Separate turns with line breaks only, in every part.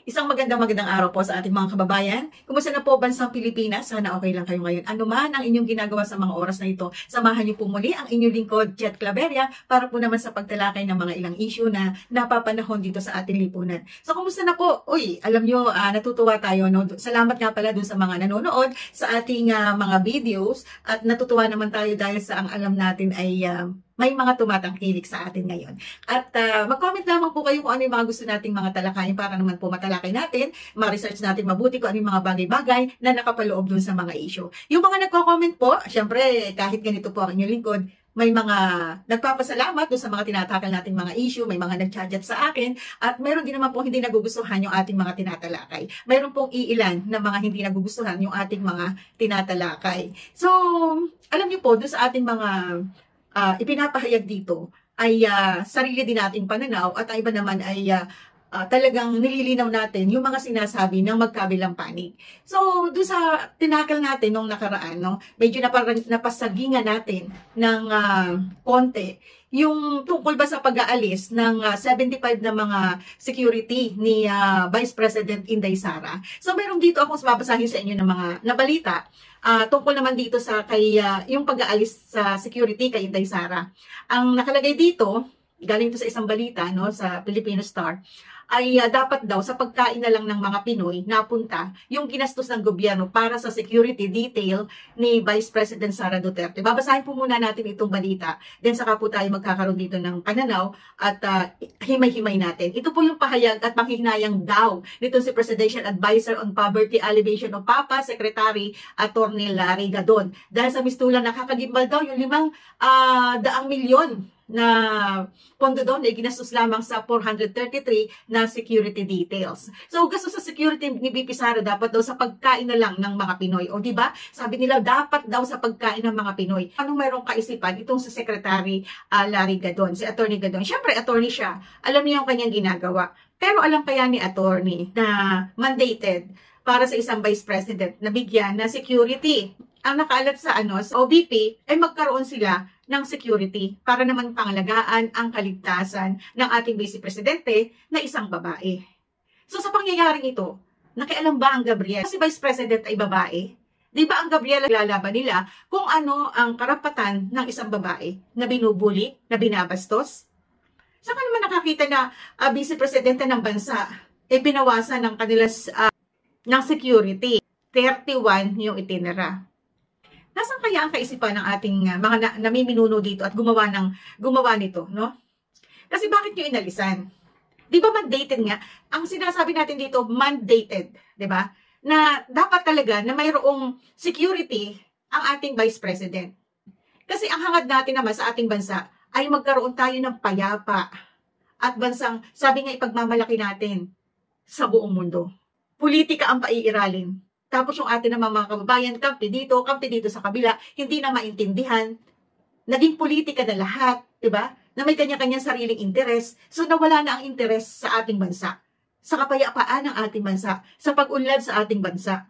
Isang magandang araw po sa ating mga kababayan. Kumusta na po bansang Pilipinas? Sana okay lang kayo ngayon. Ano man ang inyong ginagawa sa mga oras na ito, samahan niyo po muli ang inyong lingkod, Jet Claveria, para po naman sa pagtalakay ng mga ilang issue na napapanahon dito sa ating lipunan. So, kumusta na po? Uy, alam niyo, natutuwa tayo. No? Salamat nga pala dun sa mga nanonood sa ating mga videos at natutuwa naman tayo dahil sa ang alam natin ay may mga tumatangkilik sa atin ngayon. At mag-comment lamang po kayo kung ano yung mga gusto nating mga talakayin para naman po matalakay natin, ma-research natin mabuti kung ano yung mga bagay-bagay na nakapaloob dun sa mga issue. Yung mga nagko-comment po, syempre kahit ganito po ang inyong lingkod, may mga nagpapasalamat doon sa mga tinatakal nating mga issue, may mga nagchat-chat sa akin, at meron din naman po hindi nagugustuhan yung ating mga tinatalakay. Meron pong iilan na mga hindi nagugustuhan yung ating mga tinatalakay. So, alam niyo po, doon sa ating mga ipinapahayag dito ay sarili din nating pananaw at ang iba naman ay talagang nililinaw natin yung mga sinasabi ng magkabilang panig. So, doon sa tinakal natin nung nakaraan, no, medyo napasagingan natin ng konti yung tungkol ba sa pag-aalis ng 75 na mga security ni Vice President Inday Sara. So, meron dito akong babasahin sa inyo ng mga nabalita tungkol naman dito sa yung pag-aalis sa security kay Inday Sara. Ang nakalagay dito, galing to sa isang balita no, sa Filipino Star, ay dapat daw sa pagkain na lang ng mga Pinoy napunta yung ginastos ng gobyerno para sa security detail ni Vice President Sara Duterte. Babasahin po muna natin itong balita, then saka po tayo magkakaroon dito ng pananaw at himay-himay natin. Ito po yung pahayag at panghihinayang daw nito si Presidential Advisor on Poverty Alleviation o PAPA, Secretary Atty. Larry Gadon. Dahil sa mistulang nakakagimbal daw yung 500 milyon na pondo doon ay ginastos lamang sa 433 na security details. So, gastos sa security ni VP Sara dapat daw sa pagkain na lang ng mga Pinoy. O, di ba? Sabi nila, dapat daw sa pagkain ng mga Pinoy. Anong mayroong kaisipan itong sa Secretary Larry Gadon, si Atty. Gadon? Siyempre, attorney siya. Alam niya yung kanyang ginagawa. Pero alam kaya ni attorney na mandated para sa isang vice president na bigyan na security. Ang nakaalat sa sa OBP ay magkaroon sila ng security para naman pangalagaan ang kaligtasan ng ating Vice Presidente na isang babae. So sa pangyayaring ito, nakialam ba ang Gabriel? Si Vice President ay babae. Di ba ang Gabriel lalaban nila kung ano ang karapatan ng isang babae na binubuli, na binabastos? Saan ka naman nakakita na Vice Presidente ng bansa binawasan ng kanilang ng security? 31 yung itinera. Nasaan kaya ang kaisipan ng ating mga namiminuno dito at gumawa nito, no? Kasi bakit nyo inalisan? Di ba mandated nga? Ang sinasabi natin dito, mandated, di ba? Na dapat talaga na mayroong security ang ating Vice President. Kasi ang hangad natin naman sa ating bansa ay magkaroon tayo ng payapa at bansang, sabi nga ipagmamalaki natin sa buong mundo. Politika ang paiiralin. Tapos yung atin naman mga kababayan, kampi dito sa kabila, hindi na maintindihan. Naging politika na lahat, di ba? Na may kanya-kanyang sariling interes. So nawala na ang interes sa ating bansa, sa kapayapaan ng ating bansa, sa pag-unlad sa ating bansa.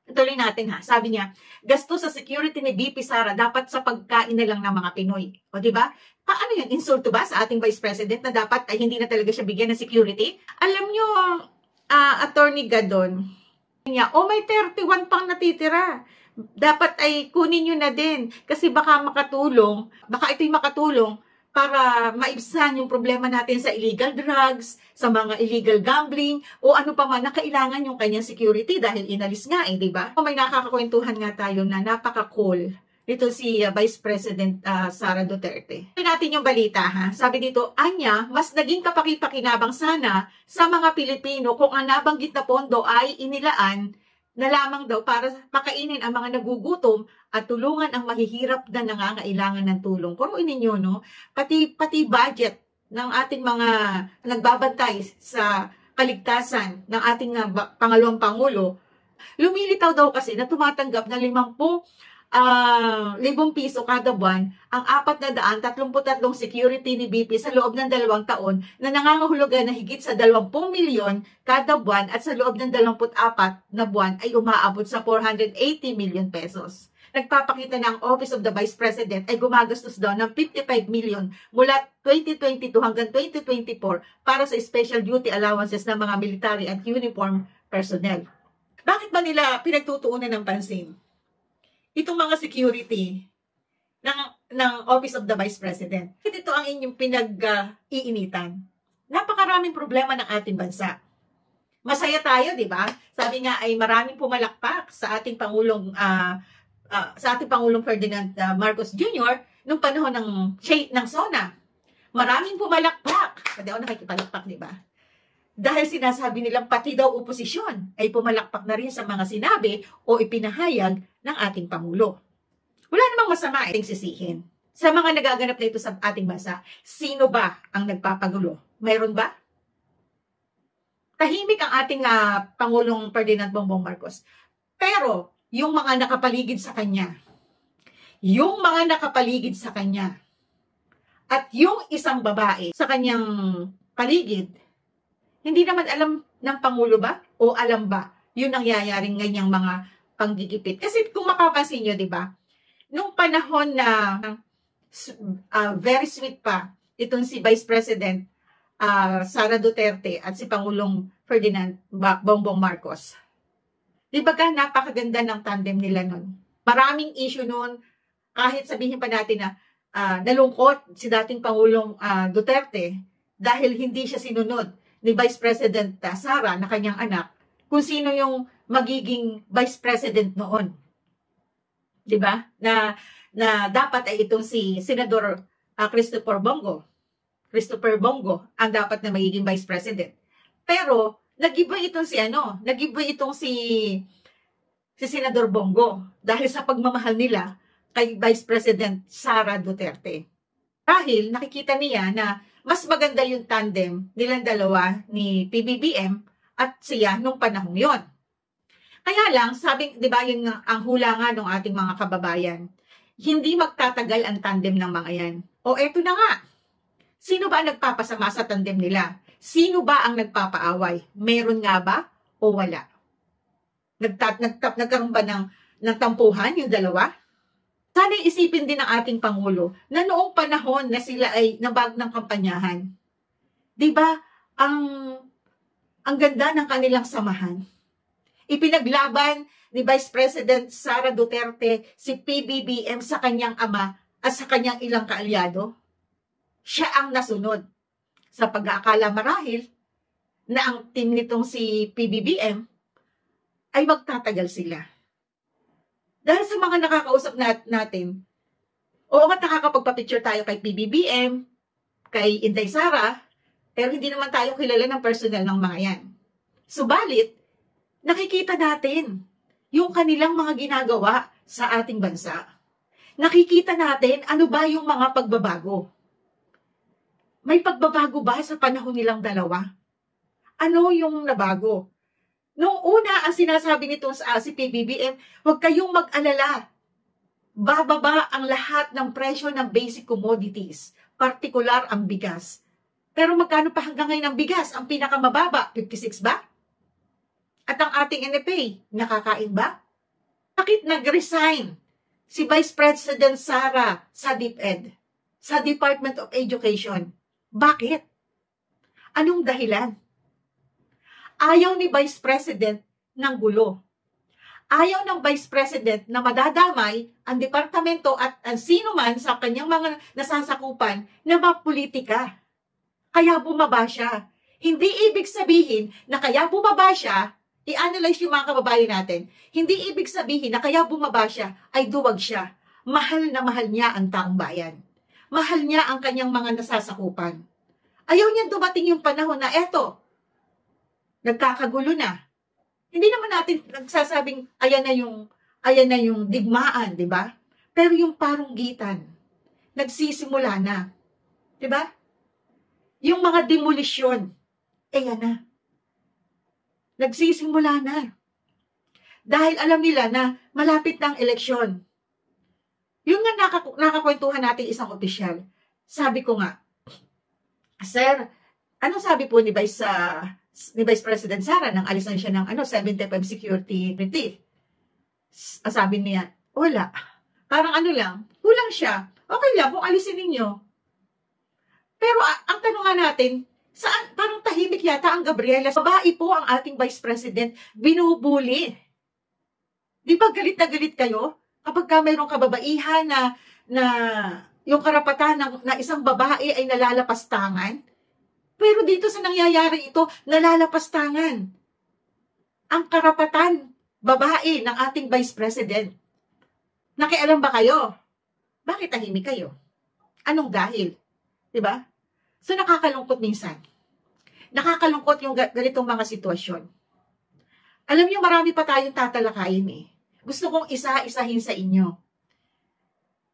Tuloy natin ha, sabi niya, gasto sa security ni VP Sara dapat sa pagkain na lang ng mga Pinoy. O di ba? Paano yan? Insulto ba sa ating Vice President na dapat ay hindi na talaga siya bigyan ng security? Alam nyo, Atty. Gadon, may 31 pang natitira. Dapat ay kunin nyo na din. Kasi baka ito'y makatulong para maibsan yung problema natin sa illegal drugs, sa mga illegal gambling, o ano pa man na kailangan yung kanyang security dahil inalis nga di ba? May nakakakwentuhan nga tayo na napaka-cool. Ito si Vice President Sara Duterte. Ito natin yung balita ha. Sabi dito, anya, mas naging kapaki-pakinabang sana sa mga Pilipino kung ang nabanggit na pondo ay inilaan na lamang daw para pakainin ang mga nagugutom at tulungan ang mahihirap na nangangailangan ng tulong. Kuruin ninyo, no? Pati budget ng ating mga nagbabantay sa kaligtasan ng ating pangalawang Pangulo, lumilitaw daw kasi na tumatanggap ng 5,000 piso kada buwan ang 433 security ni BP sa loob ng 2 taon na nangangahulugan na higit sa 20 milyon kada buwan at sa loob ng 24 na buwan ay umaabot sa 480 million pesos. nagpapakita na ang Office of the Vice President ay gumagastos daw ng 55 million mula 2022 hanggang 2024 para sa special duty allowances ng mga military at uniform personnel. Bakit ba nila pinagtutuunan ng pansin itong mga security ng Office of the Vice President? Ito ang inyong pinag-iinitan. Napakaraming problema ng ating bansa. Masaya tayo, di ba? Sabi nga ay maraming pumalakpak sa ating Pangulong Ferdinand Marcos Jr. nung panahon ng SONA. Maraming pumalakpak. Hindi ako nakikipalakpak, di ba? Dahil sinasabi nilang pati daw oposisyon ay pumalakpak na rin sa mga sinabi o ipinahayag ng ating Pangulo. Wala namang masama ating sisihin. Sa mga nagaganap na ito sa ating bansa, sino ba ang nagpapagulo? Mayroon ba? Tahimik ang ating Pangulong Ferdinand Bongbong Marcos. Pero, yung mga nakapaligid sa kanya, at yung isang babae sa kanyang paligid, hindi naman alam ng Pangulo ba? O alam ba? Yun ang yayaring ganyang mga panggigipit. Kasi kung mapapansin nyo, di ba? Nung panahon na very sweet pa, itong si Vice President Sara Duterte at si Pangulong Ferdinand Bongbong Marcos. Di ba napakaganda ng tandem nila nun? Maraming issue nun, kahit sabihin pa natin na nalungkot si dating Pangulong Duterte dahil hindi siya sinunod ni Vice President Sara na kanyang anak kung sino yung magiging Vice President noon. Di ba? Na dapat ay itong si Senador Christopher Bongo ang dapat na magiging Vice President. Pero nag-iba itong si Senador Bongo dahil sa pagmamahal nila kay Vice President Sara Duterte. Dahil nakikita niya na mas maganda yung tandem nilang dalawa ni PBBM at siya nung panahong yon. Kaya lang, di ba yung ang hula nga ng ating mga kababayan, hindi magtatagal ang tandem ng mga yan. O eto na nga. Sino ba ang nagpapasama sa tandem nila? Sino ba ang nagpapaaway? Meron nga ba o wala? Nagkaroon ba ng tampuhan yung dalawa? Sana isipin din ng ating Pangulo na noong panahon na sila ay nabag ng kampanyahan. Di ba ang ganda ng kanilang samahan? Ipinaglaban ni Vice President Sara Duterte si PBBM sa kanyang ama at sa kanyang ilang kaalyado. Siya ang nasunod sa pag-aakala marahil na ang team nitong si PBBM ay magtatagal sila. Dahil sa mga nakakausap natin, oo nga nakakapagpa-picture tayo kay PBBM, kay Inday Sara, pero hindi naman tayo kilala ng personal ng mga yan. Subalit, nakikita natin yung kanilang mga ginagawa sa ating bansa. Nakikita natin ano ba yung mga pagbabago. May pagbabago ba sa panahon nilang dalawa? Ano yung nabago? Noong una, ang sinasabi nito si PBBM, huwag kayong mag-alala. Bababa ang lahat ng presyo ng basic commodities, partikular ang bigas. Pero magkano pa hanggang ngayon ang bigas? Ang pinakamababa, 56 ba? At ang ating NFA, nakakain ba? Bakit nag-resign si Vice President Sara sa DepEd, sa Department of Education? Bakit? Anong dahilan? Ayaw ni Vice President ng gulo. Ayaw ng Vice President na madadamay ang departamento at ang sino man sa kanyang mga nasasakupan na mapolitika. Kaya bumaba siya. Hindi ibig sabihin na kaya bumaba siya, i-analyze yung mga kababayan natin, hindi ibig sabihin na kaya bumaba siya ay duwag siya. Mahal na mahal niya ang taong bayan. Mahal niya ang kanyang mga nasasakupan. Ayaw niya dumating yung panahon na eto, nagkakagulo na. Hindi naman natin nagsasabing ayan na yung digmaan, di ba? Pero yung parunggitan, nagsisimula na. Di ba? Yung mga demolisyon, ayan na. Nagsisimula na. Dahil alam nila na malapit na ang eleksyon. Yung nga nakakwentuhan natin isang opisyal. Sabi ko nga, Sir, ano sabi po ni Vice President Sara nang alisan siya ng 75 security retreat? Sabi niya, Wala. Parang ano lang, kulang siya. Okay lang kung alisin ninyo. Pero ang tanong nga natin, saan parang tahimik yata ang Gabriela? Babae po ang ating Vice President, binubuli. Di ba galit na galit kayo? Kapag ka mayroong kababaihan na yung karapatan na isang babae ay nalalapastangan, pero dito sa nangyayari ito, nalalapastangan ang karapatan babae ng ating Vice President. Nakialam ba kayo? Bakit tahimik kayo? Anong dahil? Diba? So nakakalungkot minsan. Nakakalungkot yung ganitong mga sitwasyon. Alam niyo, marami pa tayong tatalakayin eh. Gusto kong isa-isahin sa inyo.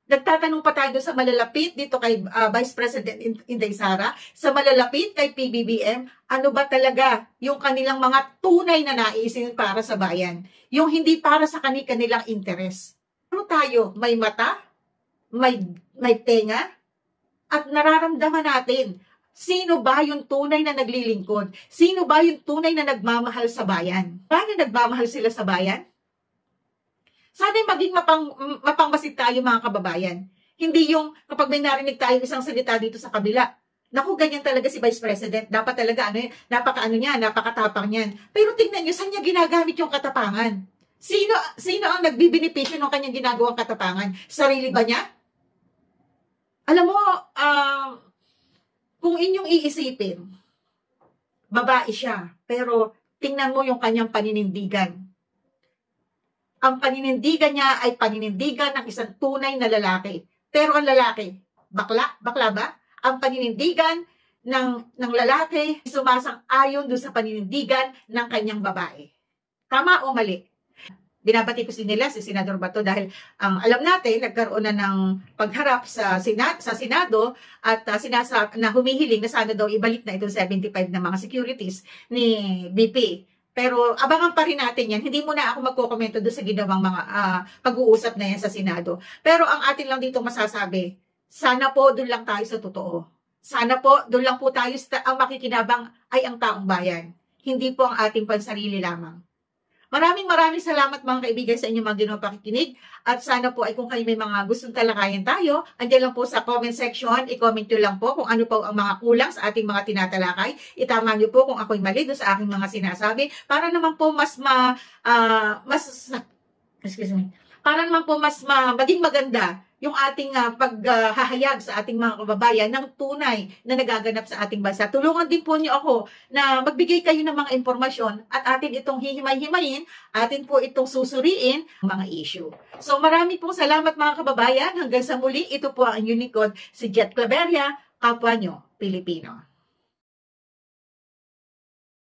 Nagtatanong pa tayo sa malalapit dito kay Vice President Inday Sara, sa malalapit kay PBBM, ano ba talaga yung kanilang mga tunay na naisin para sa bayan? Yung hindi para sa kanilang interes. Pero tayo, may mata, may tenga, at nararamdaman natin, sino ba yung tunay na naglilingkod? Sino ba yung tunay na nagmamahal sa bayan? Paano nagmamahal sila sa bayan? Sana'y maging mapangmasid tayo mga kababayan. Hindi yung kapag may narinig tayo isang salita dito sa kabila. Naku, ganyan talaga si Vice President. Dapat talaga, napakatapang niyan. Pero tingnan niyo, saan niya ginagamit yung katapangan? Sino ang nagbibinipisyo ng kanyang ginagawang katapangan? Sarili ba niya? Alam mo, kung inyong iisipin, babae siya, pero tingnan mo yung kanyang paninindigan. Ang paninindigan niya ay paninindigan ng isang tunay na lalaki. Pero ang lalaki, bakla ba? Ang paninindigan ng lalaki sumasang-ayon doon sa paninindigan ng kanyang babae. Tama o mali? Binabati ko nila si Senador Bato dahil alam natin, nagkaroon na ng pagharap sa Senado at na humihiling na sana daw ibalik na itong 75 na mga securities ni BP. Pero abangan pa rin natin yan. Hindi muna ako magkokomento doon sa ginawang mga pag-uusap na yan sa Senado. Pero ang atin lang dito masasabi, sana po doon lang tayo sa totoo. Sana po doon lang po tayo ang makikinabang ay ang taong bayan. Hindi po ang ating pansarili lamang. Maraming salamat mga kaibigan sa inyong mga ginawang pakikinig at sana po ay kung kayo may mga gustong talakayan tayo, andyan lang po sa comment section, i-comment nyo lang po kung ano po ang mga kulang sa ating mga tinatalakay. Itama nyo po kung ako'y mali doon sa aking mga sinasabi para naman po maging maganda yung ating paghahayag sa ating mga kababayan ng tunay na nagaganap sa ating bansa. Tulungan din po niyo ako na magbigay kayo ng mga impormasyon at atin itong hihimay-himayin, atin po itong susuriin mga issue. So marami pong salamat mga kababayan. Hanggang sa muli, ito po ang inyong lingkod, si Jet Claveria, kapwa nyo, Pilipino.